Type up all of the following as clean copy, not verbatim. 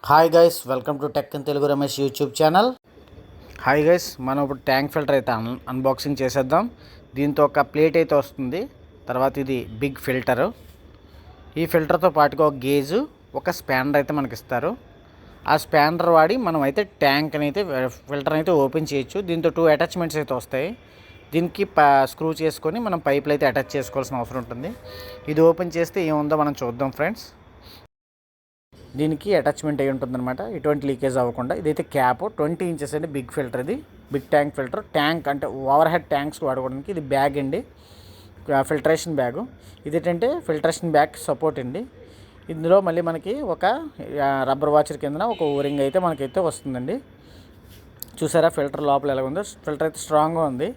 Hi guys, welcome to tech in Telugu Ramesh YouTube channel. Hi guys, మనం ఇప్పుడు tank filter అయితే unboxing చేసేద్దాం. దీంతో ఒక ప్లేట్ అయితే వస్తుంది. తర్వాత ఇది బిగ్ ఫిల్టరు. ఈ ఫిల్టర్తో పాటుగా ఒక గేజు, ఒక స్పానర్ అయితే మనకి ఇస్తారు. ఆ స్పానర్ వాడి మనం అయితే ట్యాంక్ని అయితే ఫిల్టర్ అయితే ఓపెన్ చేయొచ్చు. దీంతో 2 అటాచ్మెంట్స్ అయితే వస్తాయి. దీనికి స్క్రూ చేసుకొని మనం పైపులు అయితే అటాచ్ చేసుకోవాల్సిన అవసరం ఉంటుంది. ఇది ఓపెన్ చేస్తే ఏముందో మనం చూద్దాం ఫ్రెండ్స్. దీనికి అటాచ్మెంట్ అయి ఉంటుందన్నమాట, ఎటువంటి లీకేజ్ అవ్వకుండా. ఇదైతే క్యాప్ 20 ఇంచెస్ అండి, బిగ్ ఫిల్టర్. ఇది బిగ్ ట్యాంక్ ఫిల్టర్. ట్యాంక్ అంటే ఓవర్ హెడ్ ట్యాంక్స్ వాడుకోవడానికి ఇది బ్యాగ్ అండి, ఫిల్టరేషన్ బ్యాగు. ఇదేంటంటే ఫిల్టరేషన్ బ్యాగ్ సపోర్ట్ అండి. ఇందులో మళ్ళీ మనకి ఒక రబ్బర్ వాచర్ కింద ఒక ఓరింగ్ అయితే మనకైతే వస్తుందండి. చూసారా ఫిల్టర్ లోపల ఎలా ఉందో. ఫిల్టర్ అయితే స్ట్రాంగ్గా ఉంది.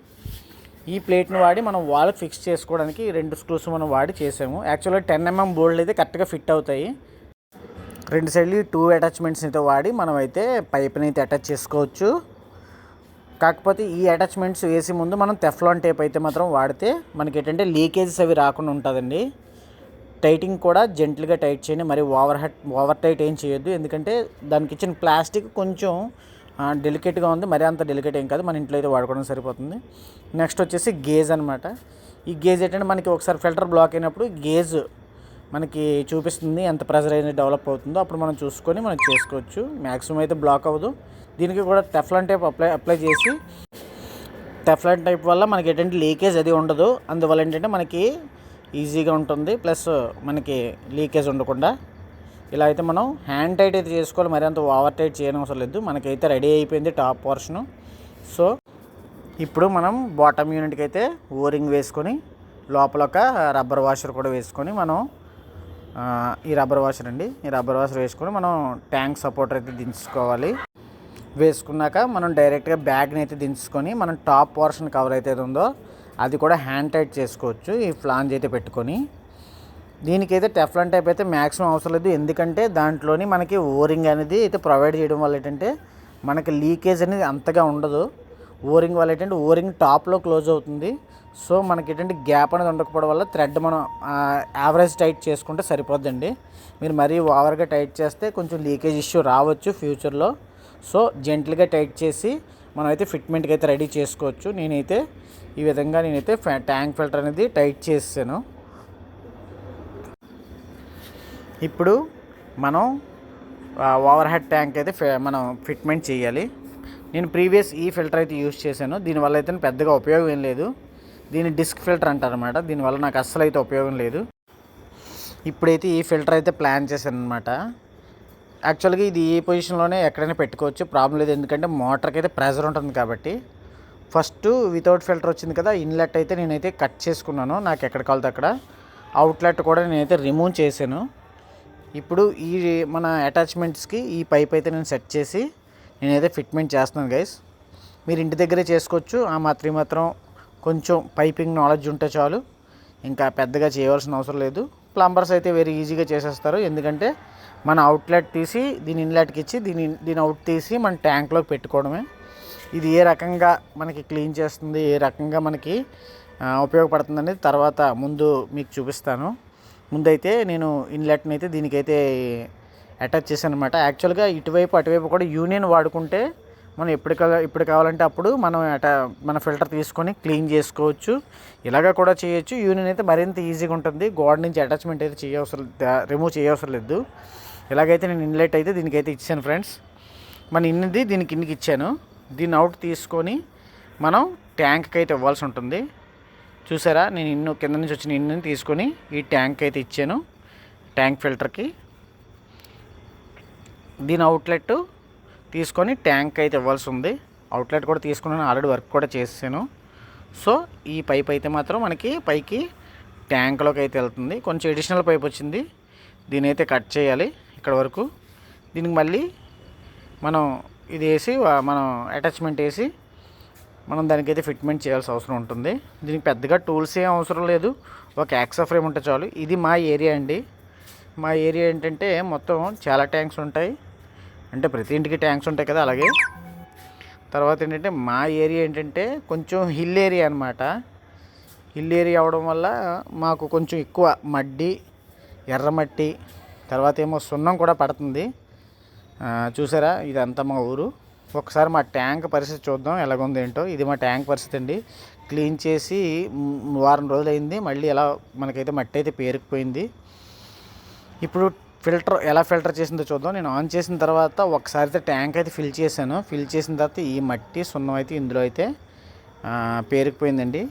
ఈ ప్లేట్ని వాడి మనం వాల్ ఫిక్స్ చేసుకోవడానికి 2 స్క్రూస్ మనం వాడి చేసాము. యాక్చువల్గా 10 mm బోల్డ్లు అయితే కరెక్ట్గా ఫిట్ అవుతాయి. 2 సైడ్లు 2 అటాచ్మెంట్స్ అయితే వాడి మనం అయితే పైప్ని అయితే అటాచ్ చేసుకోవచ్చు. కాకపోతే ఈ అటాచ్మెంట్స్ వేసే ముందు మనం టెఫ్లాన్ టేప్ అయితే మాత్రం వాడితే మనకి ఏంటంటే లీకేజెస్ అవి రాకుండా ఉంటుందండి. టైటింగ్ కూడా జెంట్లుగా టైట్ చేయండి, మరి ఓవర్ టైట్ ఏం చేయొద్దు. ఎందుకంటే దానికి ఇచ్చిన ప్లాస్టిక్ కొంచెం డెలికేట్గా ఉంది, మరి అంత డెలికేట్ ఏం కాదు, మన ఇంట్లో అయితే వాడుకోవడం సరిపోతుంది. నెక్స్ట్ వచ్చేసి గేజ్ అనమాట. ఈ గేజ్ ఏంటంటే మనకి ఒకసారి ఫిల్టర్ బ్లాక్ అయినప్పుడు గేజ్ మనకి చూపిస్తుంది ఎంత ప్రెజర్ అనేది డెవలప్ అవుతుందో. అప్పుడు మనం చూసుకొని మనం చేసుకోవచ్చు. మ్యాక్సిమం అయితే బ్లాక్ అవ్వదు. దీనికి కూడా టెఫ్లాన్ టైప్ అప్లై చేసి, టెఫ్లాన్ టైప్ వల్ల మనకి ఏంటంటే లీకేజ్ అది ఉండదు. అందువల్ల ఏంటంటే మనకి ఈజీగా ఉంటుంది, ప్లస్ మనకి లీకేజ్ ఉండకుండా. ఇలా అయితే మనం హ్యాండ్ టైట్ అయితే చేసుకోవాలి, మరి అంత ఓవర్ టైట్ చేయడం అవసరం లేదు. మనకైతే రెడీ అయిపోయింది టాప్ పోర్షను. సో ఇప్పుడు మనం బాటమ్ యూనిట్కి అయితే ఓరింగ్ వేసుకొని లోపల ఒక రబ్బర్ వాషర్ కూడా వేసుకొని మనం ఈ రబ్బర్ వాషర్ అండి, ఈ రబ్బర్ వాషర్ వేసుకొని మనం ట్యాంక్ సపోర్టర్ అయితే దించుకోవాలి. వేసుకున్నాక మనం డైరెక్ట్గా బ్యాగ్ని అయితే దించుకొని మనం టాప్ పోర్షన్ కవర్ అయితే ఉందో అది కూడా హ్యాండ్ టైట్ చేసుకోవచ్చు, ఈ ఫ్లాంజ్ అయితే పెట్టుకొని. దీనికైతే టెఫ్లాన్ టైప్ అయితే మ్యాక్సిమం అవసరం లేదు. ఎందుకంటే దాంట్లోని మనకి ఓరింగ్ అనేది అయితే ప్రొవైడ్ చేయడం వల్ల ఏంటంటే మనకి లీకేజ్ అనేది అంతగా ఉండదు. ఓరింగ్ వల్ల ఏంటంటే ఓరింగ్ టాప్లో క్లోజ్ అవుతుంది. సో మనకి ఏంటంటే గ్యాప్ అనేది ఉండకపోవడం వల్ల థ్రెడ్ మనం యావరేజ్ టైట్ చేసుకుంటే సరిపోద్దండి. మీరు మరీ ఓవర్గా టైట్ చేస్తే కొంచెం లీకేజ్ ఇష్యూ రావచ్చు ఫ్యూచర్లో. సో జెంట్లుగా టైట్ చేసి మనం అయితే ఫిట్మెంట్కి అయితే రెడీ చేసుకోవచ్చు. నేనైతే ఈ విధంగా ట్యాంక్ ఫిల్టర్ అనేది టైట్ చేసాను. ఇప్పుడు మనం ఓవర్ హెడ్ ట్యాంక్ అయితే మనం ఫిట్మెంట్ చేయాలి. నేను ప్రీవియస్ ఈ ఫిల్టర్ అయితే యూజ్ చేశాను. దీనివల్ల అయితే పెద్దగా ఉపయోగం ఏం లేదు. దీన్ని డిస్క్ ఫిల్టర్ అంటారనమాట. దీనివల్ల నాకు అస్సలు అయితే ఉపయోగం లేదు. ఇప్పుడైతే ఈ ఫిల్టర్ అయితే ప్లాన్ చేశాను అనమాట. యాక్చువల్గా ఇది ఈ పొజిషన్లోనే ఎక్కడైనా పెట్టుకోవచ్చు, ప్రాబ్లం లేదు. ఎందుకంటే మోటార్కి అయితే ప్రెజర్ ఉంటుంది కాబట్టి. ఫస్ట్ వితౌట్ ఫిల్టర్ వచ్చింది కదా, ఇన్లెట్ అయితే నేనైతే కట్ చేసుకున్నాను. నాకు ఎక్కడ కావాలితే అక్కడ. అవుట్లెట్ కూడా నేనైతే రిమూవ్ చేశాను. ఇప్పుడు ఈ మన అటాచ్మెంట్స్కి ఈ పైప్ అయితే నేను సెట్ చేసి నేనైతే ఫిట్మెంట్ చేస్తున్నాను గైస్. మీరు ఇంటి దగ్గరే చేసుకోవచ్చు. ఆ మాత్రం కొంచెం పైపింగ్ నాలెడ్జ్ ఉంటే చాలు, ఇంకా పెద్దగా చేయవలసిన అవసరం లేదు. ప్లంబర్స్ అయితే వెరీ ఈజీగా చేసేస్తారు. ఎందుకంటే మన అవుట్లెట్ తీసి దీని ఇన్లెట్కి ఇచ్చి దీని అవుట్ తీసి మన ట్యాంక్లోకి పెట్టుకోవడమే. ఇది ఏ రకంగా మనకి క్లీన్ చేస్తుంది, ఏ రకంగా మనకి ఉపయోగపడుతుంది అనేది తర్వాత ముందు మీకు చూపిస్తాను. ముందైతే నేను ఇన్లెట్ని అయితే దీనికైతే అటాచ్ చేశాను అనమాట. యాక్చువల్గా ఇటువైపు అటువైపు కూడా యూనియన్ వాడుకుంటే మనం ఎప్పుడు కావాలంటే అప్పుడు మనం మన ఫిల్టర్ తీసుకొని క్లీన్ చేసుకోవచ్చు. ఇలాగ కూడా చేయొచ్చు. యూనియన్ అయితే మరింత ఈజీగా ఉంటుంది. గోడ నుంచి అటాచ్మెంట్ అయితే రిమూవ్ చేయవసరం లేదు. ఇలాగైతే నేను ఇన్లెట్ అయితే దీనికైతే ఇచ్చాను ఫ్రెండ్స్. మన ఇన్నిది దీనికి ఇన్నికి ఇచ్చాను. దీన్ని అవుట్ తీసుకొని మనం ట్యాంక్కి అయితే ఇవ్వాల్సి ఉంటుంది. చూసారా, నేను కింద నుంచి వచ్చిన ఇన్ని తీసుకొని ఈ ట్యాంక్ అయితే ఇచ్చాను. ట్యాంక్ ఫిల్టర్కి దీని అవుట్లెట్ తీసుకొని ట్యాంక్ అయితే ఇవ్వాల్సి ఉంది. అవుట్లెట్ కూడా తీసుకున్నాను, ఆల్రెడీ వర్క్ కూడా చేసాను. సో ఈ పైప్ అయితే మాత్రం మనకి పైకి ట్యాంక్లోకి అయితే వెళ్తుంది. కొంచెం అడిషనల్ పైప్ వచ్చింది, దీని అయితే కట్ చేయాలి ఇక్కడ వరకు. దీనికి మళ్ళీ మనం ఇది వేసి మనం అటాచ్మెంట్ వేసి మనం దానికైతే ఫిట్మెంట్ చేయాల్సిన అవసరం ఉంటుంది. దీనికి పెద్దగా టూల్స్ ఏం అవసరం లేదు, ఒక యాక్సా ఫ్రేమ్ ఉంటే చాలు. ఇది మా ఏరియా అండి. మా ఏరియా ఏంటంటే మొత్తం చాలా ట్యాంక్స్ ఉంటాయి, అంటే ప్రతి ఇంటికి ట్యాంక్స్ ఉంటాయి కదా, అలాగే. తర్వాత ఏంటంటే మా ఏరియా ఏంటంటే కొంచెం హిల్ ఏరియా అనమాట. హిల్ ఏరియా అవడం వల్ల మాకు కొంచెం ఎక్కువ మడ్డి, ఎర్రమట్టి, తర్వాత ఏమో సున్నం కూడా పడుతుంది. చూసారా ఇదంతా మా ఊరు. ఒకసారి మా ట్యాంక్ పరిస్థితి చూద్దాం ఎలాగుంది ఏంటో. ఇది మా ట్యాంక్ పరిస్థితి అండి. క్లీన్ చేసి వారం రోజులు అయింది. మళ్ళీ ఎలా మనకైతే మట్టి అయితే పేరుకుపోయింది. ఇప్పుడు ఎలా ఫిల్టర్ చేసిందో చూద్దాం. నేను ఆన్ చేసిన తర్వాత ఒకసారి అయితే ట్యాంక్ అయితే ఫిల్ చేశాను. ఫిల్ చేసిన తర్వాత ఈ మట్టి సున్నం అయితే ఇందులో అయితే పేరుకుపోయిందండి.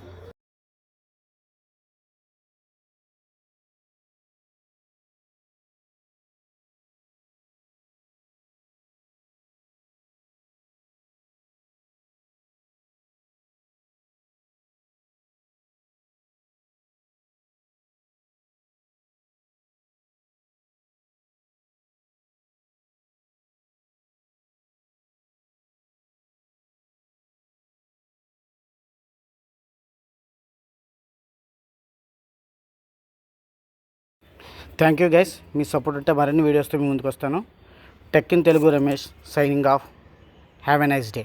Thank you guys. మీ సపోర్ట్ ఉంటే మరిన్ని వీడియోస్తో మీ ముందుకు వస్తాను. Tech in Telugu Ramesh signing off. Have a nice day.